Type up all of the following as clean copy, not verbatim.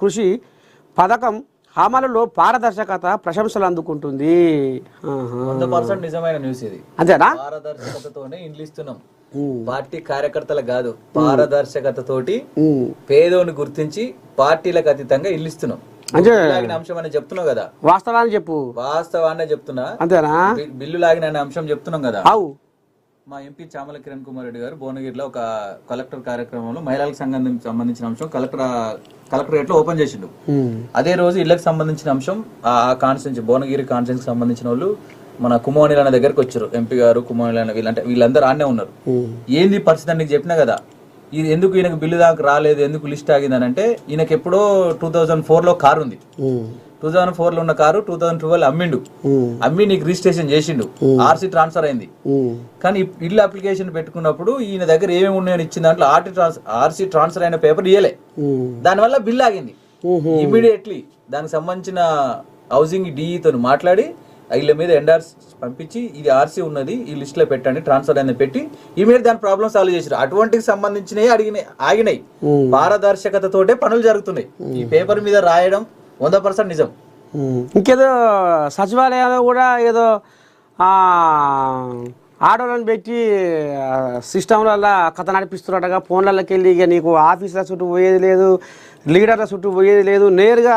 కృషి పథకం అమలులో పారదర్శకత ప్రశంసలు అందుకుంటుంది. 100% నిజమైన న్యూస్ ఇది. అంతేనా? పారదర్శకతతోనే ఇండ్లు ఇస్తున్నాం, పార్టీ కార్యకర్తల కాదు. పారదర్శకతతోటి పేదోని గుర్తించి పార్టీలకు అతీతంగా ఇల్లు ఇస్తున్నాం. అంటే అంశం అని చెప్తున్నావు కదా, వాస్తవాన్ని చెప్పు. వాస్తవాన్నే చెప్తున్నా. అంతేనా? బిల్లు లాగిన అంశం చెప్తున్నాం కదా. అవు మా ఎంపీ చామల కిరణ్ కుమార్ రెడ్డి గారు భువనగిరిలో ఒక కలెక్టర్ కార్యక్రమంలో మహిళలకు సంబంధించిన అంశం కలెక్టరేట్ లో ఓపెన్ చేసిండు. అదే రోజు ఇళ్లకు సంబంధించిన అంశం ఆ కాన్స్టిట్యూన్సీ భువనగిరి కాన్స్టిట్యూన్సీ సంబంధించిన వాళ్ళు మన కుమోనిల అన్న దగ్గరకు వచ్చారు. ఎంపీ గారు కుమోనిల అన్న వీళ్ళందరూ ఆడనే ఉన్నారు. ఏంది పరిస్థితి అని నీకు చెప్పినా కదా. ఇది ఎందుకు ఈయనకు బిల్లు దాకా రాలేదు, ఎందుకు లిస్ట్ ఆగిందని అంటే, ఈయనకి ఎప్పుడో 2004 లో కారు ఉంది. 2004 లో ఉన్న కారు 2012 అమ్మిండు. అమ్మి నీకు రిజిస్ట్రేషన్ చేసిండు, ఆర్సీ ట్రాన్స్ఫర్ అయింది. కానీ ఇల్లు అప్లికేషన్ పెట్టుకున్నప్పుడు ఈయన దగ్గర ఏమేమి ఉన్నాయని ఇచ్చిన దాంట్లో ఆర్సీ ట్రాన్స్ఫర్ అయిన పేపర్ ఇయ్యలే. దానివల్ల బిల్ ఆగింది. ఇమీడియట్లీ దానికి సంబంధించిన హౌసింగ్ డిఈతో మాట్లాడి ఇళ్ళ మీద ఎండార్స్ పంపించి ఇది ఆర్సీ ఉన్నది ఈ లిస్ట్ లో పెట్టండి, ట్రాన్స్ఫర్ అనేది పెట్టి ఇమీడియట్ దాని ప్రాబ్లమ్ సాల్వ్ చేశారు. అటువంటికి సంబంధించినవి ఆగినాయి. పారదర్శకతతోటే పనులు జరుగుతున్నాయి. ఈ పేపర్ మీద రాయడం 100% నిజం. ఇంకేదో సచివాలయంలో కూడా ఏదో ఆడోళ్ళని పెట్టి సిస్టంలలో కథ నడిపిస్తున్నట్టుగా ఫోన్లకి వెళ్ళి ఇక నీకు ఆఫీసుల చుట్టూ పోయేది లేదు, లీడర్ల చుట్టూ పోయేది లేదు. నేరుగా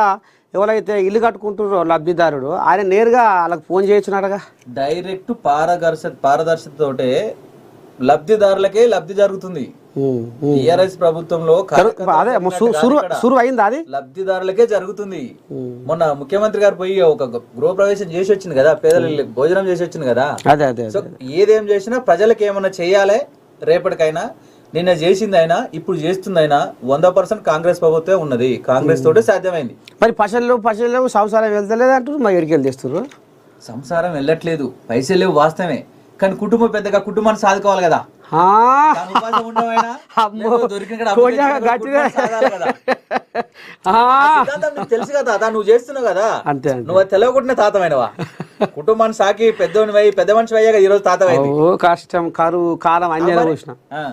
ఎవరైతే ఇల్లు కట్టుకుంటున్నారో లబ్ధిదారుడు ఆయన నేరుగా వాళ్ళకి ఫోన్ చేయొచ్చున్నాడుగా. డైరెక్ట్ పారదర్శకతోటే లబ్ధిదారులకే లబ్ధి జరుగుతుంది. టిఆర్ఎస్ ప్రభుత్వంలో అదే సురు అయింది, అది లబ్ధిదారులకే జరుగుతుంది. మొన్న ముఖ్యమంత్రి గారు పోయి ఒక గృహప్రవేశం చేసి వచ్చింది కదా, పేదల భోజనం చేసి వచ్చింది కదా. సో ఏదేం చేసినా ప్రజలకు ఏమన్నా చేయాలి రేపటికైనా. నిన్న చేసింది అయినా ఇప్పుడు చేస్తుంది అయినా 100% కాంగ్రెస్ ప్రభుత్వమే ఉన్నది. కాంగ్రెస్ తోటే సాధ్యమైంది. మరి పశలు సంసారం వెళ్తలేదు అంటారు, మా ఎడికెళ్ళి తెస్తున్నారు. సంసారం వెళ్ళట్లేదు, పైసలు లేవు వాస్తవమే. కానీ కుటుంబం పెద్దగా కుటుంబాన్ని సాదుకోవాలి కదా. తెలుసు కదా, నువ్వు చేస్తున్నావు కదా. అంతే, నువ్వు తెలవకుండానే తాతమైనవా? కుటుంబాన్ని సాకి పెద్ద మనిషి అయ్యాక ఈ రోజు తాతమైంది. కష్టం, కరువు, కాలం అన్ని చూసిన.